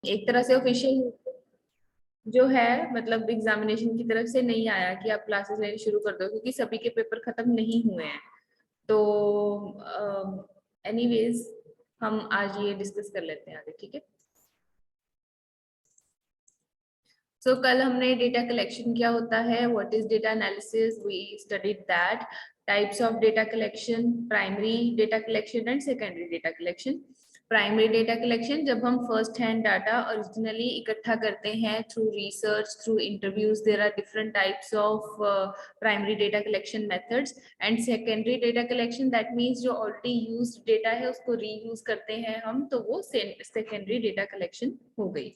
एक तरह से ऑफिशियल जो है, मतलब एग्जामिनेशन की तरफ से नहीं आया कि आप क्लासेस लेनी शुरू कर दो, क्योंकि सभी के पेपर खत्म नहीं हुए हैं। तो एनीवेज हम आज ये डिस्कस कर लेते हैं आगे, ठीक है। सो कल हमने डेटा कलेक्शन क्या होता है, what is data analysis, we studied that, types of data collection, primary data collection and secondary data collection. Primary data collection जब हम फर्स्ट हैंड डाटा ओरिजिनली इकट्ठा करते हैं through research, through interviews, there are different types of primary data collection methods. And secondary data collection that means जो already used data है उसको reuse करते हैं हम, तो वो सेकेंडरी डेटा कलेक्शन हो गई।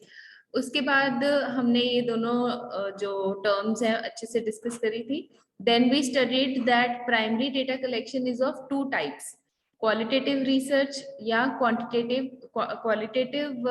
उसके बाद हमने ये दोनों जो टर्म्स हैं अच्छे से डिस्कस करी थी। Then we studied that primary data collection is of two types, qualitative research या क्वालिटेटिव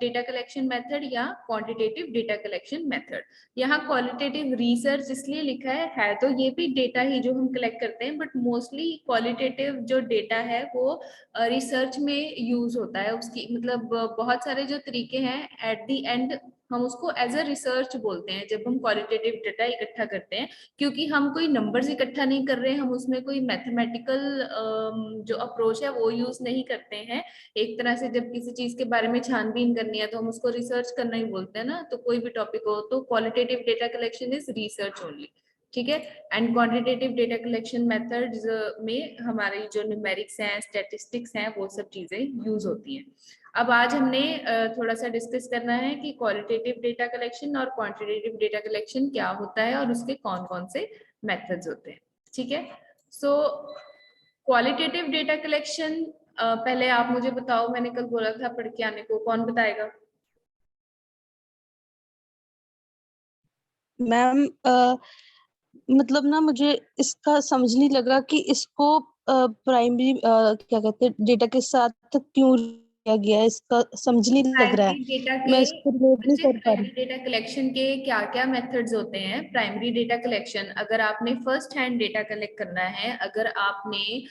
डेटा कलेक्शन मेथड या क्वांटिटेटिव डेटा कलेक्शन मेथड। यहाँ क्वालिटेटिव रिसर्च इसलिए लिखा है तो ये भी डेटा ही जो हम कलेक्ट करते हैं, बट मोस्टली क्वालिटेटिव जो डेटा है वो रिसर्च में यूज होता है। उसकी मतलब बहुत सारे जो तरीके हैं, एट द एंड हम उसको एज अ रिसर्च बोलते हैं जब हम क्वालिटेटिव डेटा इकट्ठा करते हैं, क्योंकि हम कोई नंबर्स इकट्ठा नहीं कर रहे हैं, हम उसमें कोई मैथमेटिकल जो अप्रोच है वो यूज नहीं करते हैं। एक तरह से जब किसी चीज के बारे में छानबीन करनी है तो हम उसको रिसर्च करना ही बोलते हैं ना, तो कोई भी टॉपिक हो तो qualitative data collection is research only, ठीक है। And quantitative data collection methods में हमारी जो न्यूमेरिक्स हैं, स्टैटिस्टिक्स हैं, वो सब चीजें यूज होती हैं। अब आज हमने थोड़ा सा डिस्कस करना है कि क्वालिटेटिव डेटा कलेक्शन और क्वांटिटेटिव डेटा कलेक्शन क्या होता है और उसके कौन कौन से मेथड्स होते हैं, ठीक है। सो क्वालिटेटिव डेटा कलेक्शन, पहले आप मुझे बताओ, मैंने कल बोला था पढ़ के आने को, कौन बताएगा? मैम मतलब ना मुझे इसका समझ नहीं लगा कि इसको प्राइमरी क्या कहते हैं डेटा के साथ क्यों किया गया है, इसका समझ नहीं लग रहा है। प्राइमरी डेटा के मैं इसको रिलेट नहीं बच्चे, कर पा प्राइमरी रही। डेटा कलेक्शन के क्या क्या मेथड्स होते हैं? प्राइमरी डेटा कलेक्शन, अगर आपने फर्स्ट हैंड डेटा कलेक्ट करना है, अगर आपने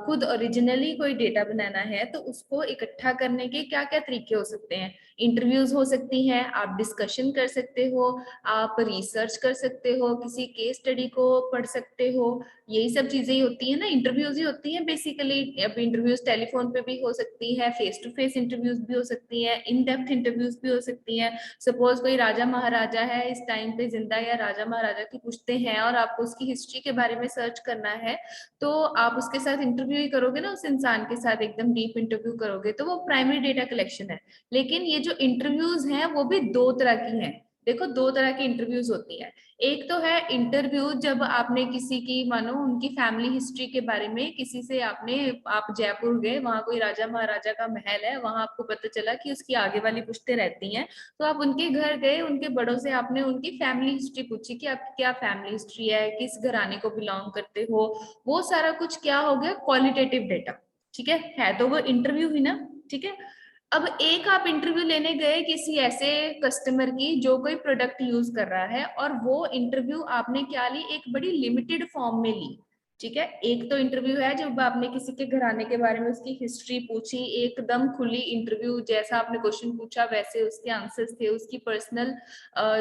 खुद ओरिजिनली कोई डेटा बनाना है, तो उसको इकट्ठा करने के क्या क्या तरीके हो सकते हैं? इंटरव्यूज हो सकती हैं, आप डिस्कशन कर सकते हो, आप रिसर्च कर सकते हो, किसी केस स्टडी को पढ़ सकते हो, यही सब चीजें ही होती है ना, इंटरव्यूज ही होती हैं बेसिकली। अब इंटरव्यूज टेलीफोन पे भी हो सकती है, फेस टू फेस इंटरव्यूज भी हो सकती है, इन डेप्थ इंटरव्यूज भी हो सकती हैं। सपोज कोई राजा महाराजा है इस टाइम पे जिंदा, या राजा महाराजा की पूछते हैं और आपको उसकी हिस्ट्री के बारे में सर्च करना है, तो आप उसके साथ इंटरव्यू ही करोगे ना, उस इंसान के साथ एकदम डीप इंटरव्यू करोगे, तो वो प्राइमरी डेटा कलेक्शन है। लेकिन ये जो इंटरव्यूज हैं वो भी दो तरह की हैं। देखो, दो तरह की इंटरव्यूज होती है। एक तो है इंटरव्यू जब आपने किसी की, मानो उनकी फैमिली हिस्ट्री के बारे में किसी से आपने, आप जयपुर गए, वहां कोई राजा महाराजा का महल है, वहां आपको पता चला कि उसकी आगे वाली पुश्तें रहती हैं, तो आप उनके घर गए, उनके बड़ों से आपने उनकी फैमिली हिस्ट्री पूछी कि आपकी क्या फैमिली हिस्ट्री है, किस घराने को बिलोंग करते हो। वो सारा कुछ क्या हो गया? क्वालिटेटिव डेटा, ठीक है तो वो इंटरव्यू ही ना, ठीक है। अब एक आप इंटरव्यू लेने गए किसी ऐसे कस्टमर की जो कोई प्रोडक्ट यूज कर रहा है, और वो इंटरव्यू आपने क्या ली? एक बड़ी लिमिटेड फॉर्म में ली, ठीक है। एक तो इंटरव्यू है जब आपने किसी के घराने के बारे में उसकी हिस्ट्री पूछी, एकदम खुली इंटरव्यू, जैसा आपने क्वेश्चन पूछा वैसे उसके आंसर्स थे, उसकी पर्सनल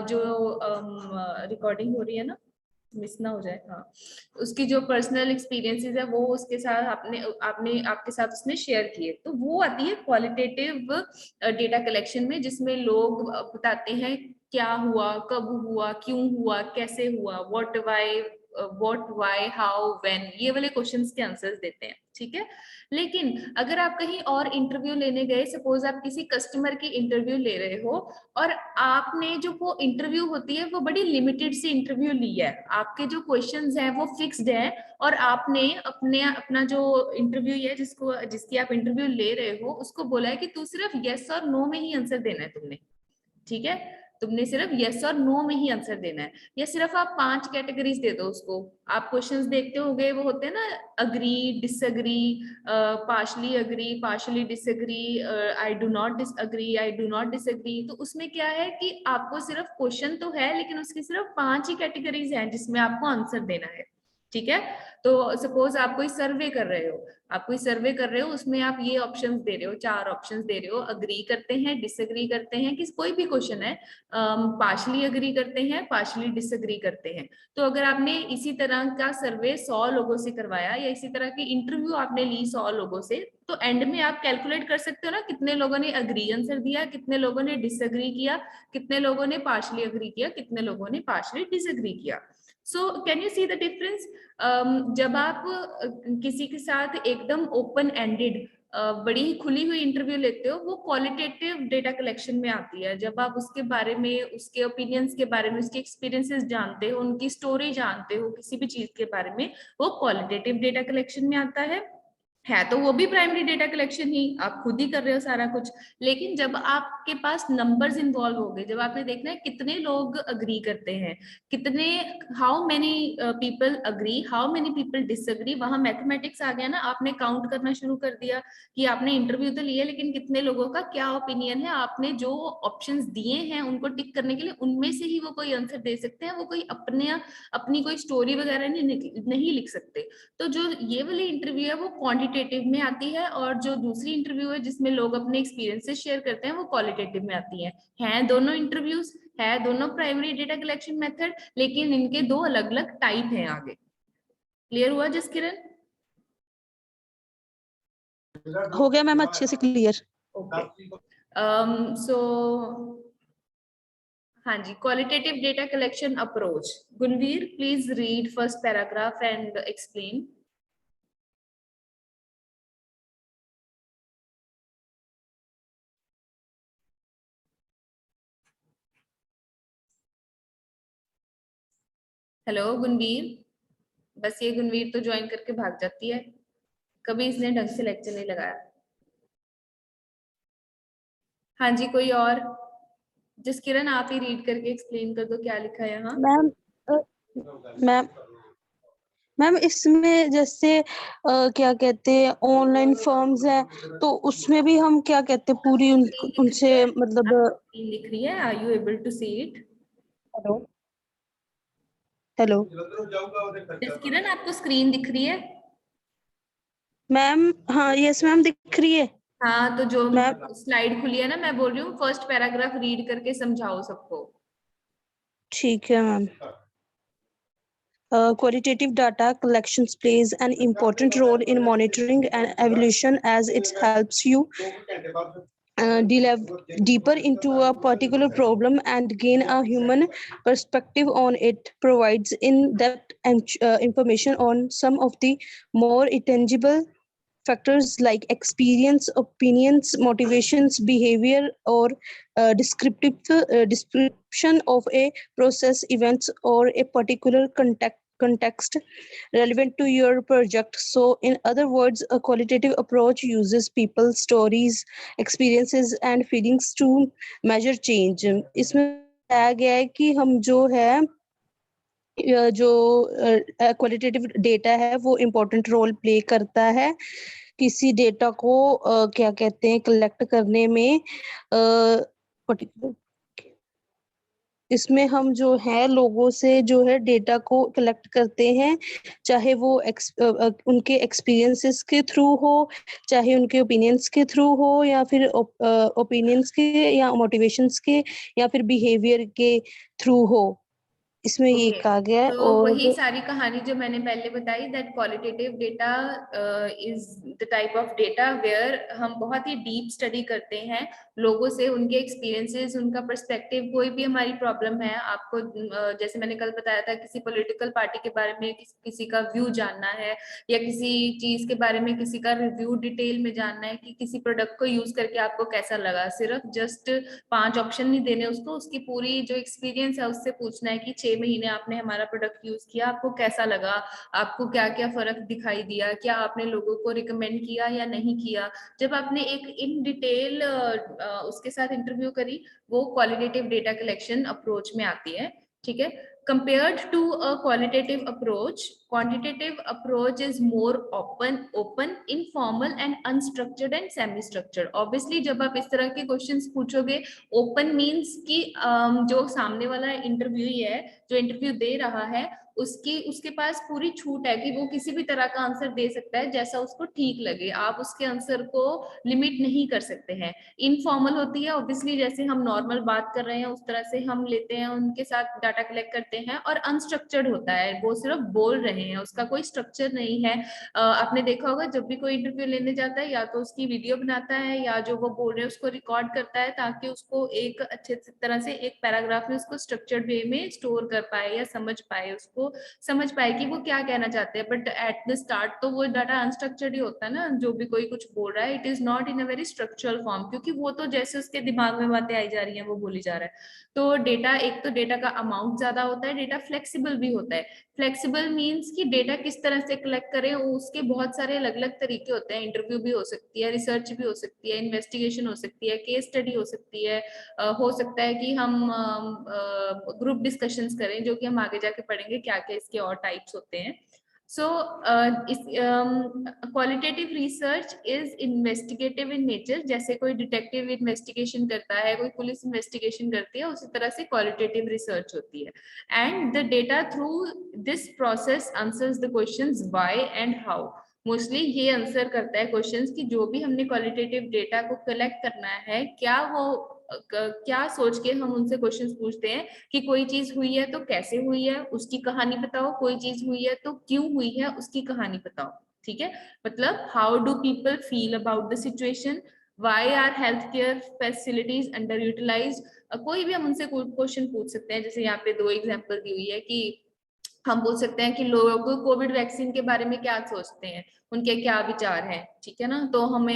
जो रिकॉर्डिंग हो रही है ना, मिस ना हो जाए, हाँ, उसकी जो पर्सनल एक्सपीरियंसेस है वो उसके साथ आपने आपने आपके साथ उसने शेयर किए, तो वो आती है क्वालिटेटिव डेटा कलेक्शन में, जिसमें लोग बताते हैं क्या हुआ, कब हुआ, क्यों हुआ, कैसे हुआ, व्हाट वाई हाउ व्हेन, ये वाले क्वेश्चंस के आंसर्स देते हैं, ठीक है। लेकिन अगर आप कहीं और इंटरव्यू लेने गए, सपोज आप किसी कस्टमर की इंटरव्यू ले रहे हो, और आपने जो वो इंटरव्यू होती है वो बड़ी लिमिटेड सी इंटरव्यू ली है, आपके जो क्वेश्चंस हैं वो फिक्स्ड हैं, और आपने अपना जो इंटरव्यू है, जिसकी आप इंटरव्यू ले रहे हो, उसको बोला है कि तू सिर्फ यस और नो में ही आंसर देना है तुमने, ठीक है। तुमने सिर्फ यस और नो में ही आंसर देना है, या सिर्फ आप 5 कैटेगरीज दे दो उसको। आप क्वेश्चंस देखते होंगे, वो होते हैं ना, agree, disagree, partially agree, partially disagree, I do not disagree, I do not disagree. तो उसमें क्या है कि आपको सिर्फ क्वेश्चन तो है, लेकिन उसकी सिर्फ 5 ही कैटेगरीज हैं जिसमें आपको आंसर देना है, ठीक है। तो सपोज आप कोई सर्वे कर रहे हो, उसमें आप ये ऑप्शंस दे रहे हो, 4 ऑप्शंस दे रहे हो, अग्री करते हैं, डिसएग्री करते हैं, कि कोई भी क्वेश्चन है, पार्शली अग्री करते हैं, पार्शली डिसएग्री करते हैं। तो अगर आपने इसी तरह का सर्वे 100 लोगों से करवाया, या इसी तरह की इंटरव्यू आपने ली 100 लोगों से, तो एंड में आप कैलकुलेट कर सकते हो ना कितने लोगों ने अग्री आंसर दिया, कितने लोगों ने डिसएग्री किया, कितने लोगों ने पार्शली अग्री किया, कितने लोगों ने पार्शली डिसएग्री किया। So can you see the difference? जब आप किसी के साथ एकदम ओपन एंडेड बड़ी ही खुली हुई इंटरव्यू लेते हो, वो क्वालिटेटिव डेटा कलेक्शन में आती है। जब आप उसके बारे में, उसके ओपिनियंस के बारे में, उसके एक्सपीरियंसेस जानते हो, उनकी स्टोरी जानते हो, किसी भी चीज के बारे में, वो क्वालिटेटिव डेटा कलेक्शन में आता है तो वो भी प्राइमरी डेटा कलेक्शन ही, आप खुद ही कर रहे हो सारा कुछ। लेकिन जब आपके पास नंबर्स इन्वॉल्व हो गए, जब आपने देखना है कितने लोग अग्री करते हैं, कितने, how many people agree, how many people disagree, वहां मैथमेटिक्स आ गया ना। आपने काउंट करना शुरू कर दिया कि आपने इंटरव्यू तो लिया, लेकिन कितने लोगों का क्या ओपिनियन है, आपने जो ऑप्शंस दिए हैं उनको टिक करने के लिए, उनमें से ही वो कोई आंसर दे सकते हैं, वो कोई अपनी कोई स्टोरी वगैरह नहीं लिख सकते। तो जो ये वाली इंटरव्यू है वो क्वांटिटेटिव में आती है, और जो दूसरी इंटरव्यू है जिसमें लोग अपने एक्सपीरियंसेस शेयर करते हैं, वो क्वालिटेटिव में आती है दोनों इंटरव्यूज, है दोनों प्राइमरी डेटा कलेक्शन मेथड, लेकिन इनके 2 अलग अलग टाइप हैं आगे। क्लियर हुआ जसकिरण? हो गया मैम अच्छे से क्लियर। ओके। सो हाँ जी, qualitative data collection approach. Gunveer, please read first paragraph and explain. Hello Gunveer. बस ये गुनवीर तो ज्वाइन करके भाग जाती है, कभी इसने ढंग से लेक्चर नहीं लगाया। हाँ जी, कोई और? जसकिरण आप ही रीड करके एक्सप्लेन कर दो क्या लिखा है यहाँ। मैम मैम मैम इसमें जैसे क्या कहते हैं ऑनलाइन फॉर्म्स है, तो उसमें भी हम क्या कहते हैं पूरी उनसे मतलब। लिख रही है, are you able to see it? Hello hello Jaskiran, आपको स्क्रीन दिख रही है? मैम, हाँ यस मैम दिख रही है हाँ, तो जो मैम। स्लाइड खुली है ना, मैं बोल रही हूँ फर्स्ट पैराग्राफ रीड करके समझाओ सबको। ठीक है ma'am. Qualitative data collections plays an important role in monitoring and evaluation as it helps you delve deeper into a particular problem and gain a human perspective on it. Provides in-depth information on some of the more intangible factors like experience, opinions, motivations, behavior, or description of a process, events, or a particular context relevant to your project. So, in other words, a qualitative approach uses people, stories, experiences, and feelings to measure change. इसमें बताया गया है कि हम जो है जो qualitative data है वो इम्पोर्टेंट रोल प्ले करता है किसी डेटा को क्या कहते हैं कलेक्ट करने में। इसमें हम जो है लोगों से जो है डेटा को कलेक्ट करते हैं, चाहे वो उनके एक्सपीरियंसेस के थ्रू हो, चाहे उनके ओपिनियंस के थ्रू हो, या फिर ओपिनियंस के या मोटिवेशंस के या फिर बिहेवियर के थ्रू हो। इसमें ये कहा गया है। तो और वही सारी कहानी जो मैंने पहले बताई, that qualitative data is the type of data where हम बहुत ही डीप स्टडी करते हैं लोगों से, उनके एक्सपीरियंसेस, उनका पर्सपेक्टिव। कोई भी हमारी प्रॉब्लम है, आपको जैसे मैंने कल बताया था, किसी पॉलिटिकल पार्टी के बारे में किसी का व्यू जानना है, या किसी चीज के बारे में किसी का रिव्यू डिटेल में जानना है, कि किसी प्रोडक्ट को यूज करके आपको कैसा लगा, सिर्फ जस्ट 5 ऑप्शन नहीं देने उसको, उसकी पूरी जो एक्सपीरियंस है उससे पूछना है कि 6 महीने आपने हमारा प्रोडक्ट यूज किया, आपको कैसा लगा, आपको क्या क्या फर्क दिखाई दिया, क्या आपने लोगों को रिकमेंड किया या नहीं किया। जब आपने एक इन डिटेल उसके साथ इंटरव्यू करी, वो क्वालिटेटिव डेटा कलेक्शन अप्रोच में आती है। ठीक है। Compared to a qualitative approach, Quantitative approach is more open, informal and unstructured and semi-structured. Obviously जब आप इस तरह के क्वेश्चंस पूछोगे, open means कि जो सामने वाला इंटरव्यू है, जो इंटरव्यू दे रहा है, उसके पास पूरी छूट है कि वो किसी भी तरह का आंसर दे सकता है जैसा उसको ठीक लगे, आप उसके आंसर को लिमिट नहीं कर सकते हैं। इनफॉर्मल होती है ऑब्वियसली, जैसे हम नॉर्मल बात कर रहे हैं उस तरह से हम लेते हैं, उनके साथ डाटा कलेक्ट करते हैं। और अनस्ट्रक्चर्ड होता है, वो सिर्फ बोल रहे हैं, उसका कोई स्ट्रक्चर नहीं है। आपने देखा होगा जब भी कोई इंटरव्यू लेने जाता है, या तो उसकी वीडियो बनाता है या जो वो बोल रहे हैं उसको रिकॉर्ड करता है, ताकि उसको एक अच्छे तरह से एक पैराग्राफ में उसको स्ट्रक्चर्ड वे में स्टोर कर पाए या समझ पाए, उसको समझ पाए कि वो क्या कहना चाहते हैं। बट एट द स्टार्ट तो वो डाटा अनस्ट्रक्चर्ड ही होता है ना, जो भी कोई कुछ बोल रहा है, it is not in a very structural form, क्योंकि वो तो जैसे उसके दिमाग में बातें आई जा रही हैं वो बोली जा रहा है। तो डेटा, एक तो डेटा का अमाउंट ज्यादा होता है, डेटा फ्लेक्सिबल भी होता है। फ्लेक्सिबल मीन्स कि डेटा किस तरह से कलेक्ट करें, उसके बहुत सारे अलग अलग तरीके होते हैं। इंटरव्यू भी हो सकती है, रिसर्च भी हो सकती है, इन्वेस्टिगेशन हो सकती है, केस स्टडी हो सकती है, हो सकता है कि हम ग्रुप डिस्कशंस करें, जो कि हम आगे जाके पढ़ेंगे क्या क्या इसके और टाइप्स होते हैं। So qualitative research is investigative in nature. जैसे कोई डिटेक्टिव इन्वेस्टिगेशन करता है, कोई पुलिस इन्वेस्टिगेशन करती है, उसी तरह से क्वालिटेटिव रिसर्च होती है। And the data through this process answers the questions why and how. Mostly ये आंसर करता है क्वेश्चंस कि जो भी हमने क्वालिटेटिव डेटा को कलेक्ट करना है, क्या सोच के हम उनसे क्वेश्चंस पूछते हैं कि कोई चीज हुई है तो कैसे हुई है उसकी कहानी बताओ, कोई चीज हुई है तो क्यों हुई है उसकी कहानी बताओ। ठीक है, मतलब how do people feel about the situation, why are health care facilities under utilize. कोई भी हम उनसे क्वेश्चन पूछ सकते हैं। जैसे यहाँ पे 2 एग्जाम्पल दी हुई है कि हम पूछ सकते हैं कि लोग कोविड वैक्सीन के बारे में क्या सोचते हैं, उनके क्या विचार हैं। ठीक है ना, तो हम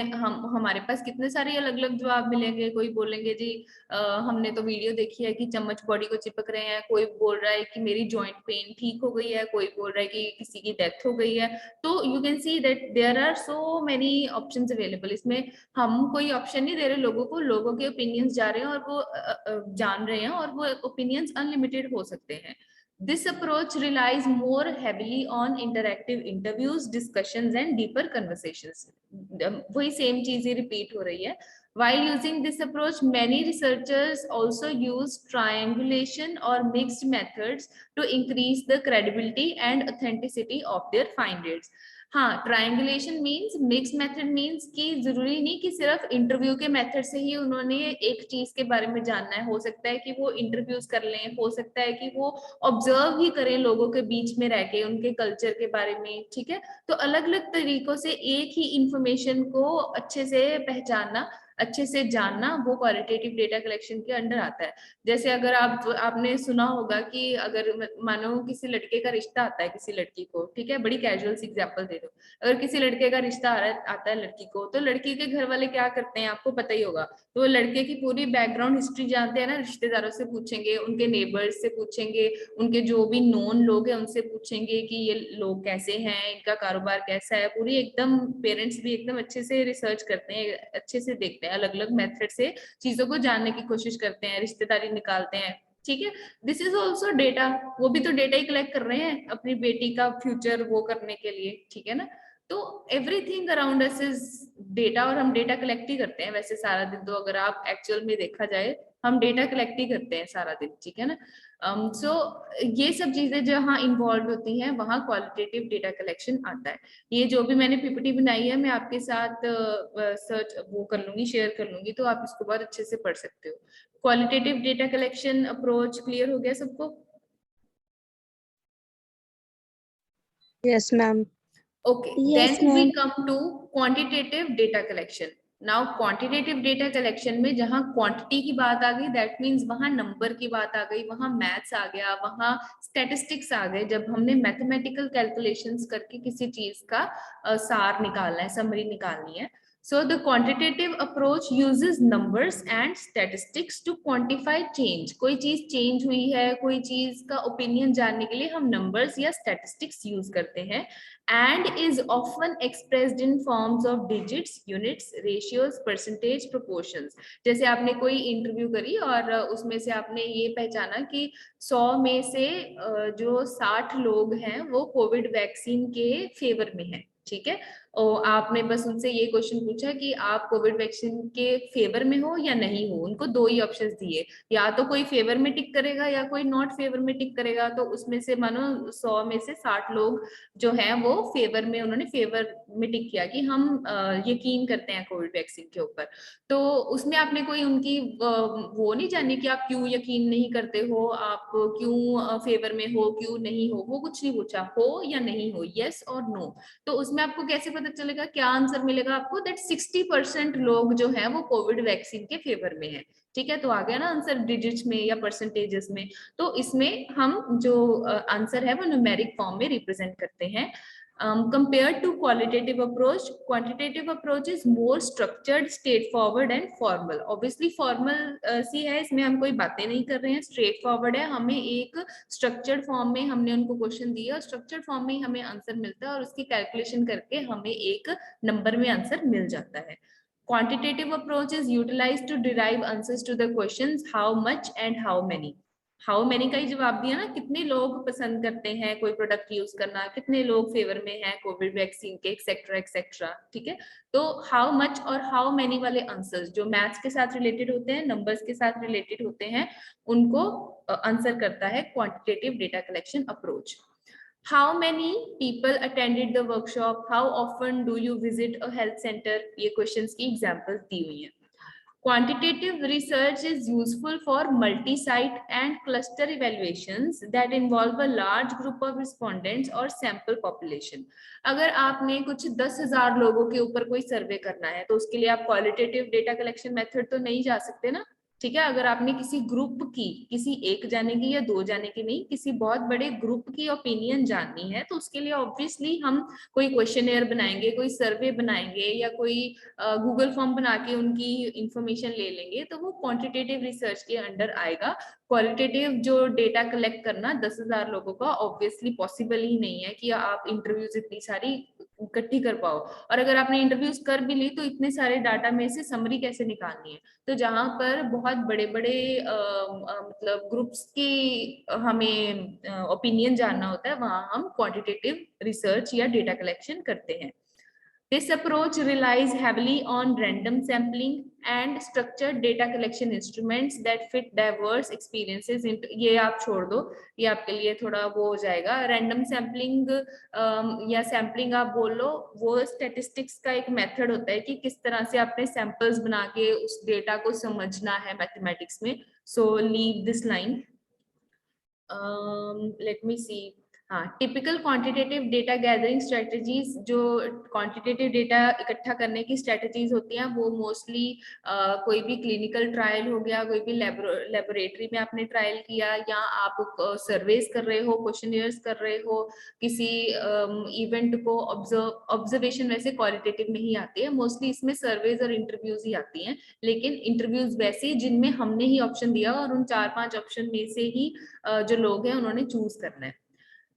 हमारे पास कितने सारे अलग अलग जवाब मिलेंगे। कोई बोलेंगे जी हमने तो वीडियो देखी है कि चम्मच बॉडी को चिपक रहे हैं, कोई बोल रहा है कि मेरी जॉइंट पेन ठीक हो गई है, कोई बोल रहा है कि किसी की डेथ हो गई है। तो you can see that there are so many options available. इसमें हम कोई ऑप्शन नहीं दे रहे लोगों को, लोगों के ओपिनियंस जा रहे हैं और वो जान रहे हैं, और वो ओपिनियंस अनलिमिटेड हो सकते हैं। This approach relies more heavily on interactive interviews, discussions, and deeper conversations. वही same चीजें repeat हो रही है. While using this approach, many researchers also use triangulation or mixed methods to increase the credibility and authenticity of their findings. हाँ, triangulation means, mix method means कि जरूरी नहीं कि सिर्फ इंटरव्यू के मेथड से ही उन्होंने एक चीज के बारे में जानना है। हो सकता है कि वो इंटरव्यूज कर लें, हो सकता है कि वो ऑब्जर्व ही करें लोगों के बीच में रह के उनके कल्चर के बारे में। ठीक है, तो अलग अलग तरीकों से एक ही इंफॉर्मेशन को अच्छे से पहचानना, अच्छे से जानना, वो क्वालिटेटिव डेटा कलेक्शन के अंडर आता है। जैसे अगर आपने सुना होगा कि अगर मानो किसी लड़के का रिश्ता आता है किसी लड़की को, ठीक है, बड़ी कैजुअल सी एग्जांपल दे दो, अगर किसी लड़के का रिश्ता आता है लड़की को, तो लड़की के घर वाले क्या करते हैं आपको पता ही होगा। तो वो लड़के की पूरी बैकग्राउंड हिस्ट्री जानते हैं ना, रिश्तेदारों से पूछेंगे, उनके नेबर्स से पूछेंगे, उनके जो भी नोन लोग हैं उनसे पूछेंगे कि ये लोग कैसे हैं, इनका कारोबार कैसा है, पूरी एकदम। पेरेंट्स भी एकदम अच्छे से रिसर्च करते हैं, अच्छे से देखते हैं, अलग अलग मेथड से चीजों को जानने की कोशिश करते हैं, रिश्तेदारी निकालते हैं। ठीक है, दिस इज ऑल्सो डेटा। वो भी तो डेटा ही कलेक्ट कर रहे हैं अपनी बेटी का फ्यूचर वो करने के लिए। ठीक है ना, तो everything around us is data, और हम डेटा कलेक्ट ही करते हैं वैसे सारा दिन। तो अगर आप एक्चुअल में देखा जाए, हम डेटा कलेक्ट ही करते हैं सारा दिन। ठीक है ना, सो ये सब चीजें जहाँ इन्वॉल्व होती हैं वहाँ क्वालिटेटिव डेटा कलेक्शन आता है। ये जो भी मैंने पीपीटी बनाई है मैं आपके साथ सर्च वो कर लूंगी, शेयर कर लूंगी, तो आप इसको बहुत अच्छे से पढ़ सकते हो। Qualitative data collection approach clear हो गया सबको? Yes ma'am. Okay, yes then we ma'am. come to quantitative data collection. Now quantitative data collection में जहाँ quantity की बात आ गई, that means वहाँ number की बात आ गई, वहाँ maths आ गया, वहाँ statistics आ गए। जब हमने mathematical calculations करके किसी चीज का सार निकालना है, summary निकालनी है, So the quantitative approach uses numbers and statistics to quantify change. कोई चीज change हुई है, कोई चीज का opinion जानने के लिए हम numbers या statistics use करते हैं, and is often expressed in forms of digits, units, ratios, percentage, proportions. जैसे आपने कोई इंटरव्यू करी और उसमें से आपने ये पहचाना कि 100 में से जो 60 लोग हैं वो कोविड वैक्सीन के फेवर में हैं, ठीक है। और आपने बस उनसे ये क्वेश्चन पूछा कि आप कोविड वैक्सीन के फेवर में हो या नहीं हो, उनको दो ही ऑप्शंस दिए, या तो कोई फेवर में टिक करेगा या कोई नॉट फेवर में टिक करेगा। तो उसमें से मानो 100 में से 60 लोग जो हैं वो फेवर में, उन्होंने फेवर में टिक किया कि हम यकीन करते हैं कोविड वैक्सीन के ऊपर। तो उसमें आपने कोई उनकी वो नहीं जानी कि आप क्यों यकीन नहीं करते हो, आप क्यों फेवर में हो, क्यों नहीं हो, वो कुछ नहीं पूछा, हो या नहीं हो, यस और नो। तो उसमें आपको कैसे पता चलेगा, क्या आंसर मिलेगा आपको, दैट 60% लोग जो है वो कोविड वैक्सीन के फेवर में है, ठीक है। तो आ गया ना आंसर डिजिट्स में या परसेंटेजेस में। तो इसमें हम जो आंसर है वो न्यूमेरिक फॉर्म में रिप्रेजेंट करते हैं। Compared to qualitative approach, quantitative approach is more structured, straightforward and formal. Obviously formal सी है, इसमें हम कोई बातें नहीं कर रहे हैं, स्ट्रेट फॉरवर्ड है, हमें एक स्ट्रक्चर्ड फॉर्म में हमने उनको क्वेश्चन दिया और स्ट्रक्चर्ड फॉर्म में ही हमें आंसर मिलता है और उसकी कैलकुलेशन करके हमें एक नंबर में आंसर मिल जाता है। Quantitative approach is utilized to derive answers to the questions how much and how many. How many का ही जवाब दिया ना, कितने लोग पसंद करते हैं कोई प्रोडक्ट यूज करना, कितने लोग फेवर में हैं कोविड वैक्सीन के, एक्सेट्रा एक्सेट्रा, ठीक है। तो हाउ मच और हाउ मैनी वाले आंसर्स जो मैथ्स के साथ रिलेटेड होते हैं, नंबर्स के साथ रिलेटेड होते हैं, उनको आंसर करता है quantitative data collection approach. How many people attended the workshop? How often do you visit a health center? ये questions की examples दी हुई हैं। Quantitative research is useful for multi-site and cluster evaluations that involve a large group of respondents or sample population. अगर आपने कुछ 10,000 लोगों के ऊपर कोई सर्वे करना है तो उसके लिए आप क्वालिटेटिव डेटा कलेक्शन मेथड तो नहीं जा सकते ना, ठीक है। अगर आपने किसी ग्रुप की, किसी एक जाने की या दो जाने की नहीं, किसी बहुत बड़े ग्रुप की ओपिनियन जाननी है तो उसके लिए ऑब्वियसली हम कोई क्वेश्चनेयर बनाएंगे, कोई सर्वे बनाएंगे या कोई गूगल फॉर्म बना के उनकी इंफॉर्मेशन ले लेंगे, तो वो क्वांटिटेटिव रिसर्च के अंडर आएगा। क्वालिटेटिव जो डेटा कलेक्ट करना 10,000 लोगों का ऑब्वियसली पॉसिबल ही नहीं है कि आप इंटरव्यूज इतनी सारी इकट्ठी कर पाओ, और अगर आपने इंटरव्यूज कर भी ली तो इतने सारे डाटा में से समरी कैसे निकालनी है। तो जहां पर बहुत बड़े बड़े मतलब ग्रुप्स की हमें ओपिनियन जानना होता है, वहां हम क्वांटिटेटिव रिसर्च या डेटा कलेक्शन करते हैं। This approach relies heavily on random sampling and structured data collection instruments that fit diverse experiences into, ये आप छोड़ दो, ये आपके लिए थोड़ा वो हो जाएगा। रैंडम सैम्पलिंग या सैम्पलिंग आप बोल लो, वो स्टेटिस्टिक्स का एक मेथड होता है कि किस तरह से आपने सैंपल्स बना के उस डेटा को समझना है मैथमेटिक्स में। So leave this line, let me see. हाँ, typical quantitative data gathering strategies, जो क्वांटिटेटिव डेटा इकट्ठा करने की स्ट्रेटजीज होती हैं वो मोस्टली कोई भी क्लिनिकल ट्रायल हो गया, कोई भी लेबोरेटरी में आपने ट्रायल किया, या आप सर्वेस कर रहे हो, क्वेश्चनियर्स कर रहे हो, किसी इवेंट को ऑब्जर्वेशन वैसे क्वालिटेटिव में ही आती है मोस्टली, इसमें सर्वेज और इंटरव्यूज ही आती हैं। लेकिन इंटरव्यूज वैसे जिनमें हमने ही ऑप्शन दिया और उन 4-5 ऑप्शन में से ही जो लोग हैं उन्होंने चूज करना है।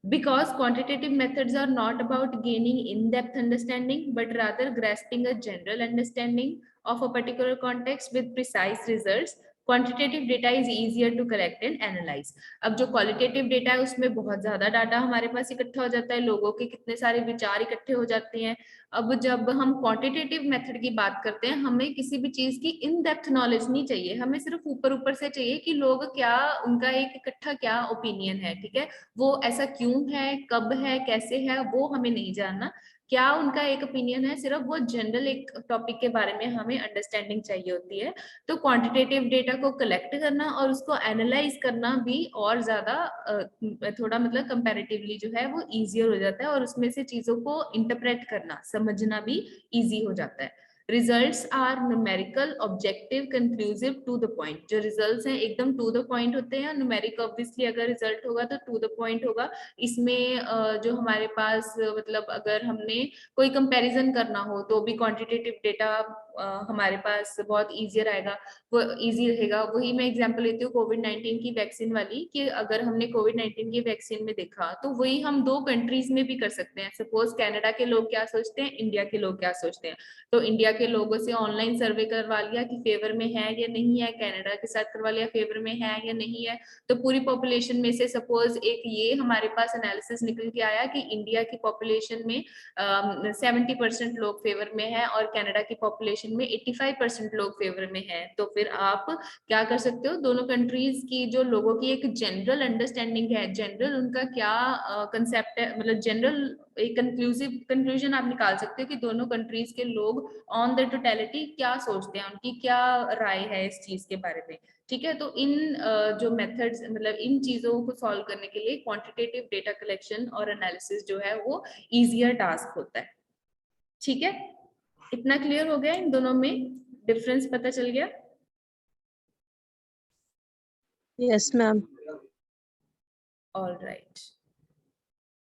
Because quantitative methods are not about gaining in-depth understanding, but rather grasping a general understanding of a particular context with precise results, quantitative data is easier to collect and analyze. अब जो qualitative data है उसमें बहुत ज्यादा data हमारे पास इकट्ठा हो जाता है, लोगों के कितने सारे विचार इकट्ठे हो जाते हैं। अब जब हम क्वांटिटेटिव मेथड की बात करते हैं, हमें किसी भी चीज की इन डेप्थ नॉलेज नहीं चाहिए, हमें सिर्फ ऊपर ऊपर से चाहिए कि लोग क्या, उनका एक इकट्ठा क्या ओपिनियन है, ठीक है। वो ऐसा क्यों है, कब है, कैसे है, वो हमें नहीं जानना, क्या उनका एक ओपिनियन है, सिर्फ वो जनरल एक टॉपिक के बारे में हमें अंडरस्टैंडिंग चाहिए होती है। तो क्वांटिटेटिव डेटा को कलेक्ट करना और उसको एनालाइज करना भी और ज्यादा थोड़ा मतलब कंपैरेटिवली जो है वो इजियर हो जाता है, और उसमें से चीजों को इंटरप्रेट करना, समझना भी इजी हो जाता है। Results are numerical, objective, conclusive, to the point. जो रिजल्ट्स हैं एकदम टू द पॉइंट होते हैं। न्यूमेरिक ऑब्वियसली अगर रिजल्ट होगा तो टू द पॉइंट होगा। इसमें जो हमारे पास मतलब अगर हमने कोई कंपैरिजन करना हो तो भी क्वांटिटेटिव डेटा हमारे पास बहुत ईजियर आएगा, वो इजी रहेगा। वही मैं एग्जांपल लेती हूँ कोविड-19 की वैक्सीन वाली, कि अगर हमने कोविड-19 की वैक्सीन में देखा तो वही हम दो कंट्रीज में भी कर सकते हैं। सपोज कनाडा के लोग क्या सोचते हैं, इंडिया के लोग क्या सोचते हैं, तो इंडिया के लोगों से ऑनलाइन सर्वे करवा लिया कि फेवर में है या नहीं है, कनाडा के साथ करवा लिया फेवर में है या नहीं है। तो पूरी पॉपुलेशन में से सपोज एक ये हमारे पास एनालिसिस निकल के आया कि इंडिया की पॉपुलेशन में 70% लोग फेवर में है और कनाडा की पॉपुलेशन में 85% लोग फेवर में है। तो फिर आप क्या कर सकते हो, दोनों कंट्रीज की जो लोगों की एक जनरल अंडरस्टैंडिंग है, जनरल उनका क्या कंसेप्ट है, मतलब जनरल एक कंक्लूजन आप निकाल सकते हो कि दोनों कंट्रीज के लोग ऑन द टोटलिटी क्या सोचते हैं, उनकी क्या राय है इस चीज के बारे में। ठीक है, तो इन जो मेथड्स, मतलब इन चीजों को सॉल्व करने के लिए क्वांटिटेटिव डेटा कलेक्शन और एनालिसिस जो है वो इजियर टास्क होता है। ठीक है, इतना क्लियर हो गया, इन दोनों में डिफरेंस पता चल गया? Yes ma'am. All right.